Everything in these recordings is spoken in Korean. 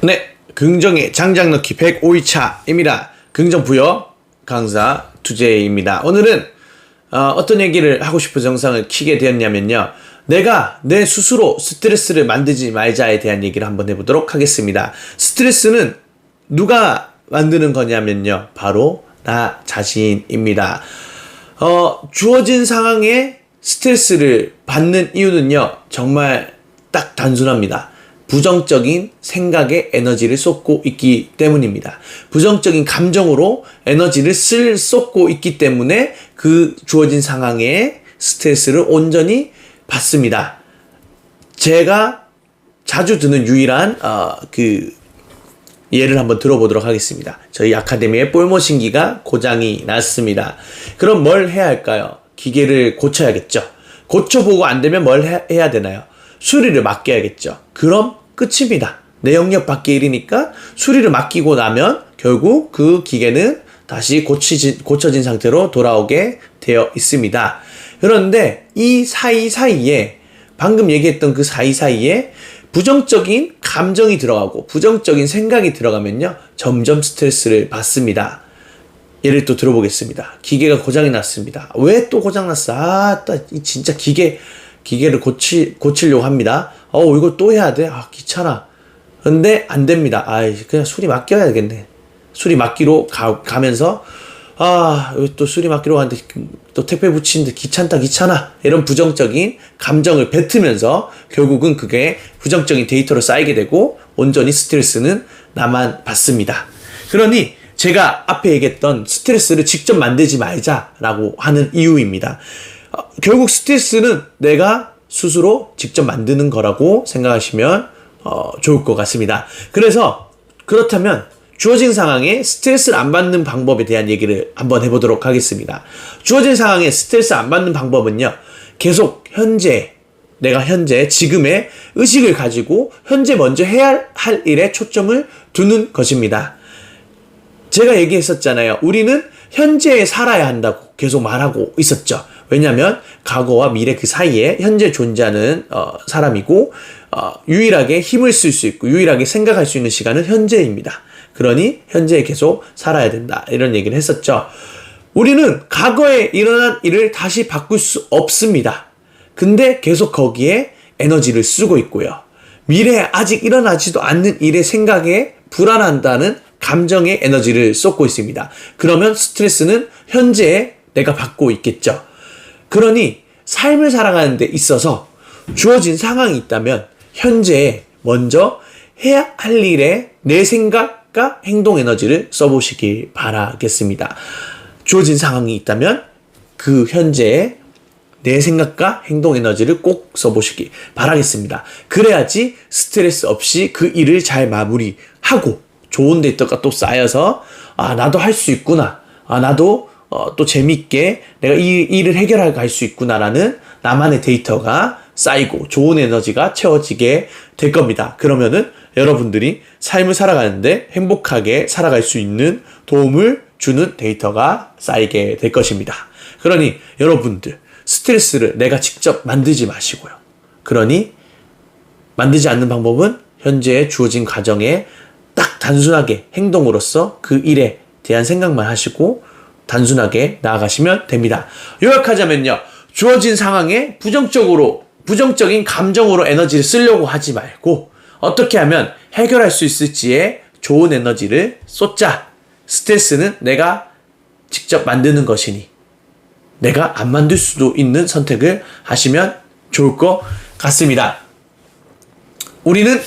네, 긍정의 장작 넣기 105일차입니다. 긍정부여 강사 투제입니다. 오늘은 어떤 얘기를 하고 싶어서 영상을 키게 되었냐면요. 내가 내 스스로 스트레스를 만들지 말자에 대한 얘기를 한번 해보도록 하겠습니다. 스트레스는 누가 만드는 거냐면요. 바로 나 자신입니다. 주어진 상황에 스트레스를 받는 이유는요. 정말 딱 단순합니다. 부정적인 생각에 에너지를 쏟고 있기 때문입니다. 부정적인 감정으로 에너지를 쏟고 있기 때문에 그 주어진 상황에 스트레스를 온전히 받습니다. 제가 자주 드는 유일한 예를 한번 들어보도록 하겠습니다. 저희 아카데미의 볼머신기가 고장이 났습니다. 그럼 뭘 해야 할까요? 기계를 고쳐야겠죠. 고쳐보고 안 되면 뭘 해야 되나요? 수리를 맡겨야겠죠. 그럼 끝입니다. 내 영역 밖의 일이니까 수리를 맡기고 나면 결국 그 기계는 다시 고쳐진 상태로 돌아오게 되어 있습니다. 그런데 이 사이사이에 방금 얘기했던 그 사이사이에 부정적인 감정이 들어가고 부정적인 생각이 들어가면요. 점점 스트레스를 받습니다. 예를 또 들어보겠습니다. 기계가 고장이 났습니다. 왜 또 고장났어? 진짜 기계를 고치려고 합니다. 이거 또 해야 돼? 귀찮아. 근데 안 됩니다. 그냥 수리 맡겨야겠네. 수리 맡기로 가면서, 여기 또 수리 맡기로 가는데, 또 택배 붙이는데 귀찮아. 이런 부정적인 감정을 뱉으면서 결국은 그게 부정적인 데이터로 쌓이게 되고, 온전히 스트레스는 나만 받습니다. 그러니, 제가 앞에 얘기했던 스트레스를 직접 만들지 말자라고 하는 이유입니다. 결국 스트레스는 내가 스스로 직접 만드는 거라고 생각하시면 좋을 것 같습니다. 그렇다면 주어진 상황에 스트레스를 안 받는 방법에 대한 얘기를 한번 해보도록 하겠습니다. 주어진 상황에 스트레스 안 받는 방법은요. 계속 내가 현재 지금의 의식을 가지고 현재 먼저 해야 할 일에 초점을 두는 것입니다. 제가 얘기했었잖아요. 우리는 현재에 살아야 한다고 계속 말하고 있었죠. 왜냐하면 과거와 미래 그 사이에 현재 존재하는 사람이고 유일하게 힘을 쓸 수 있고 유일하게 생각할 수 있는 시간은 현재입니다. 그러니 현재에 계속 살아야 된다. 이런 얘기를 했었죠. 우리는 과거에 일어난 일을 다시 바꿀 수 없습니다. 근데 계속 거기에 에너지를 쓰고 있고요. 미래에 아직 일어나지도 않는 일의 생각에 불안한다는 감정의 에너지를 쏟고 있습니다. 그러면 스트레스는 현재에 내가 받고 있겠죠. 그러니 삶을 살아가는 데 있어서 주어진 상황이 있다면 현재에 먼저 해야 할 일에 내 생각과 행동 에너지를 써보시길 바라겠습니다. 주어진 상황이 있다면 그 현재에 내 생각과 행동 에너지를 꼭 써보시길 바라겠습니다. 그래야지 스트레스 없이 그 일을 잘 마무리하고 좋은 데이터가 또 쌓여서 나도 할 수 있구나. 나도 또 재밌게 내가 이 일을 해결하고 갈 수 있구나라는 나만의 데이터가 쌓이고 좋은 에너지가 채워지게 될 겁니다. 그러면은 여러분들이 삶을 살아가는데 행복하게 살아갈 수 있는 도움을 주는 데이터가 쌓이게 될 것입니다. 그러니 여러분들 스트레스를 내가 직접 만들지 마시고요. 그러니 만들지 않는 방법은 현재 주어진 과정에 딱 단순하게 행동으로서 그 일에 대한 생각만 하시고 단순하게 나아가시면 됩니다. 요약하자면요. 주어진 상황에 부정적인 감정으로 에너지를 쓰려고 하지 말고 어떻게 하면 해결할 수 있을지에 좋은 에너지를 쏟자. 스트레스는 내가 직접 만드는 것이니 내가 안 만들 수도 있는 선택을 하시면 좋을 것 같습니다. 우리는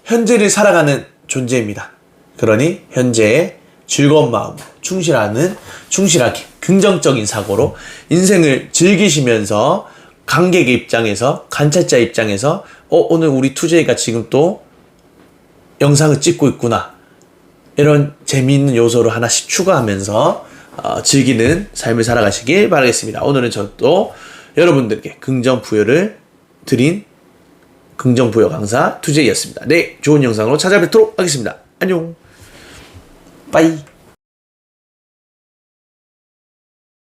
현재를 살아가는 존재입니다. 그러니 현재의 즐거운 마음, 충실하게 긍정적인 사고로 인생을 즐기시면서 관객의 입장에서 관찰자 입장에서 오늘 우리 투제이가 지금 또 영상을 찍고 있구나 이런 재미있는 요소를 하나씩 추가하면서 즐기는 삶을 살아가시길 바라겠습니다. 오늘은 저도 여러분들께 긍정부여를 드린 긍정부여 강사 투제이였습니다. 네, 좋은 영상으로 찾아뵙도록 하겠습니다. 안녕. 빠이.